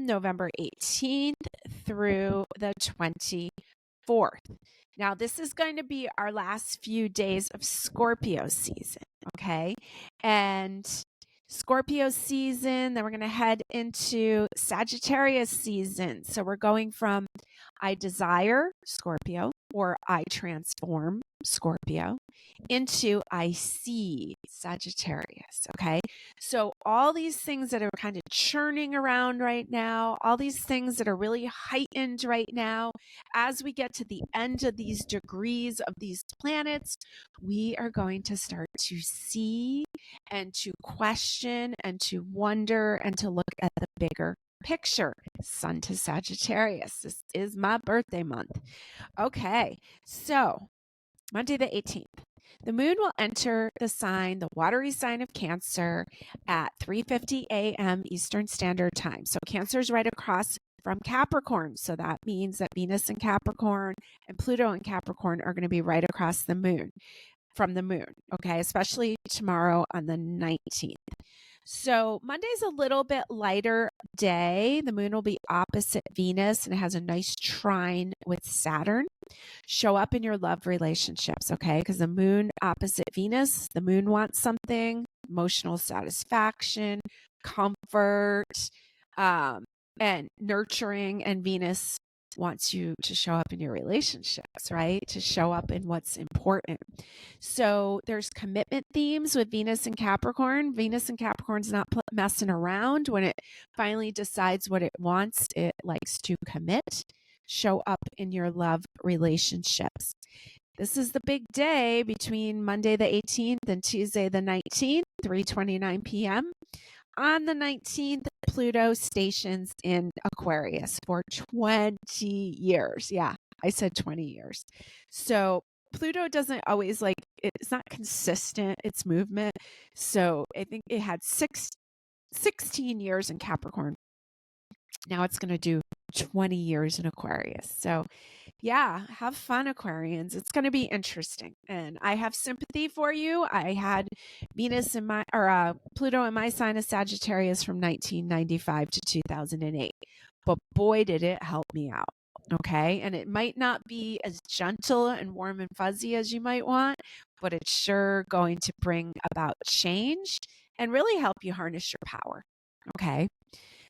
November 18th through the 24th. Now, this is going to be our last few days of Scorpio season, okay? And Scorpio season, then we're going to head into Sagittarius season. So we're going from I desire Scorpio or I transform Scorpio into I see Sagittarius. Okay. So all these things that are kind of churning around right now, all these things that are really heightened right now, as we get to the end of these degrees of these planets, we are going to start to see and to question and to wonder and to look at the bigger picture. Sun to Sagittarius. This is my birthday month. Okay, so Monday the 18th. The moon will enter the sign, the watery sign of Cancer at 3:50 a.m. Eastern Standard Time. So Cancer is right across from Capricorn. So that means that Venus in Capricorn and Pluto in Capricorn are going to be right across the moon from the moon. Okay, especially tomorrow on the 19th. So Monday's a little bit lighter day. The moon will be opposite Venus and it has a nice trine with Saturn. Show up in your love relationships, okay? Because the moon opposite Venus, the moon wants something, emotional satisfaction, comfort, and nurturing, and Venus wants you to show up in your relationships, right? To show up in what's important. So there's commitment themes with Venus and Capricorn. Venus and Capricorn's not messing around. When it finally decides what it wants, it likes to commit. Show up in your love relationships. This is the big day between Monday the 18th and Tuesday the 19th, 3:29 p.m. On the 19th, Pluto stations in Aquarius for 20 years. Yeah, I said 20 years. So Pluto doesn't always it's not consistent, its movement. So I think it had 16 years in Capricorn. Now it's going to do 20 years in Aquarius. So yeah, have fun, Aquarians. It's going to be interesting. And I have sympathy for you. I had Pluto in my sign of Sagittarius from 1995 to 2008. But boy, did it help me out. Okay. And it might not be as gentle and warm and fuzzy as you might want, but it's sure going to bring about change and really help you harness your power. Okay.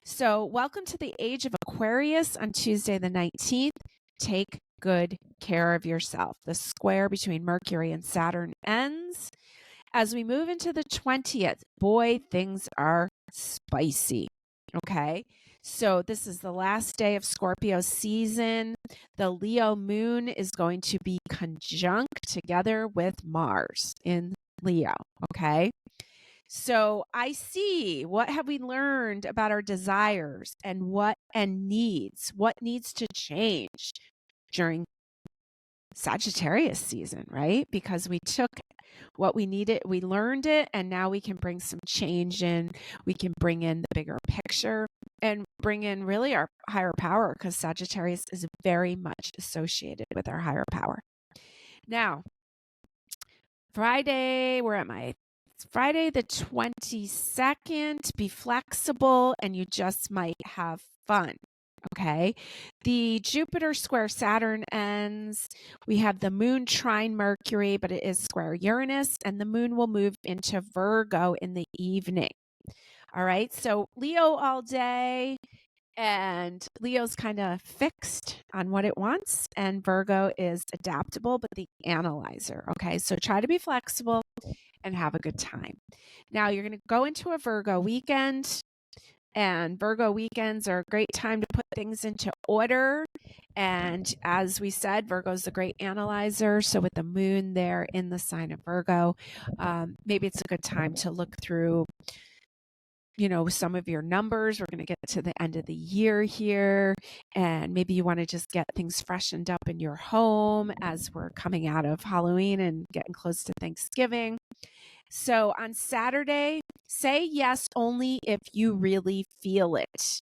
So welcome to the age of Aquarius on Tuesday the 19th. Take good care of yourself. The square between Mercury and Saturn ends. As we move into the 20th, boy, things are spicy. Okay. So this is the last day of Scorpio season. The Leo moon is going to be conjunct together with Mars in Leo. Okay. So I see, what have we learned about our desires and what needs to change during Sagittarius season, right? Because we took what we needed, we learned it, and now we can bring some change in. We can bring in the bigger picture and bring in really our higher power, because Sagittarius is very much associated with our higher power. Now, Friday, Friday the 22nd. Be flexible and you just might have fun. Okay. The Jupiter square Saturn ends. We have the moon trine Mercury, but it is square Uranus, and the moon will move into Virgo in the evening. All right. So Leo all day, and Leo's kind of fixed on what it wants, and Virgo is adaptable, but the analyzer. Okay. So try to be flexible and have a good time. Now you're going to go into a Virgo weekend, and Virgo weekends are a great time to put things into order. And as we said, Virgo is a great analyzer. So with the moon there in the sign of Virgo, maybe it's a good time to look through, some of your numbers. We're going to get to the end of the year here, and maybe you want to just get things freshened up in your home as we're coming out of Halloween and getting close to Thanksgiving. So on Saturday, say yes only if you really feel it.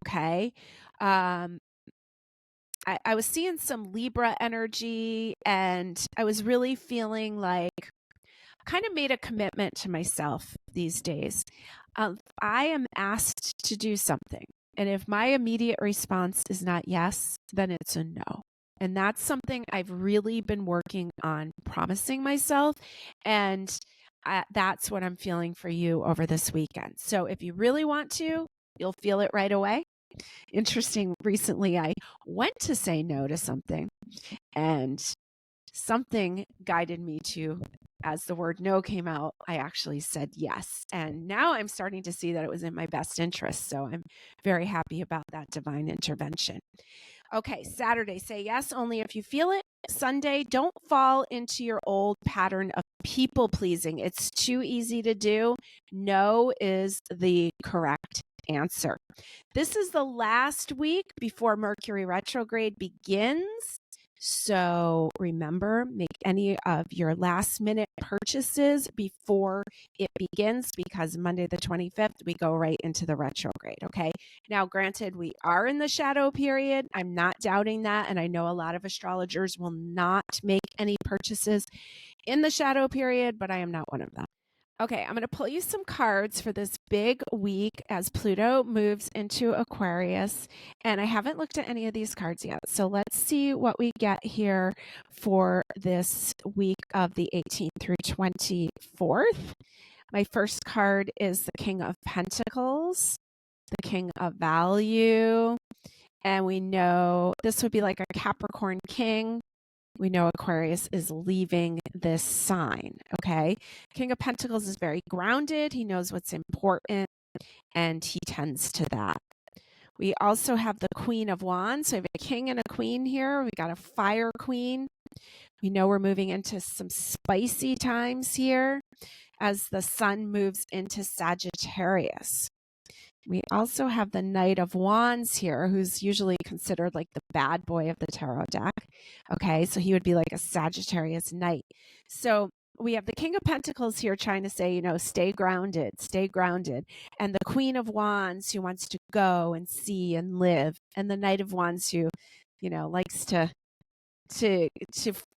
Okay. I was seeing some Libra energy, and I was really feeling like I kind of made a commitment to myself these days. I am asked to do something. And if my immediate response is not yes, then it's a no. And that's something I've really been working on promising myself. And that's what I'm feeling for you over this weekend. So if you really want to, you'll feel it right away. Interesting. Recently, I went to say no to something, and something guided me to, as the word no came out, I actually said yes. And now I'm starting to see that it was in my best interest. So I'm very happy about that divine intervention. Okay, Saturday, say yes only if you feel it. Sunday, don't fall into your old pattern of people pleasing. It's too easy to do. No is the correct answer. This is the last week before Mercury retrograde begins. So remember, make any of your last minute purchases before it begins, because Monday the 25th, we go right into the retrograde. Okay. Now, granted, we are in the shadow period. I'm not doubting that. And I know a lot of astrologers will not make any purchases in the shadow period, but I am not one of them. Okay, I'm going to pull you some cards for this big week as Pluto moves into Aquarius. And I haven't looked at any of these cards yet. So let's see what we get here for this week of the 18th through 24th. My first card is the King of Pentacles, the King of Value. And we know this would be like a Capricorn King. We know Aquarius is leaving this sign, okay? King of Pentacles is very grounded. He knows what's important, and he tends to that. We also have the Queen of Wands. So we have a king and a queen here. We got a fire queen. We know we're moving into some spicy times here as the sun moves into Sagittarius. We also have the Knight of Wands here, who's usually considered like the bad boy of the tarot deck. Okay, so he would be like a Sagittarius knight. So we have the King of Pentacles here trying to say, stay grounded, stay grounded. And the Queen of Wands who wants to go and see and live. And the Knight of Wands who, likes to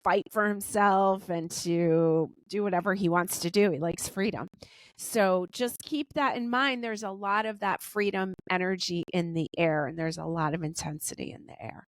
fight for himself and to do whatever he wants to do. He likes freedom. So just keep that in mind. There's a lot of that freedom energy in the air, and there's a lot of intensity in the air.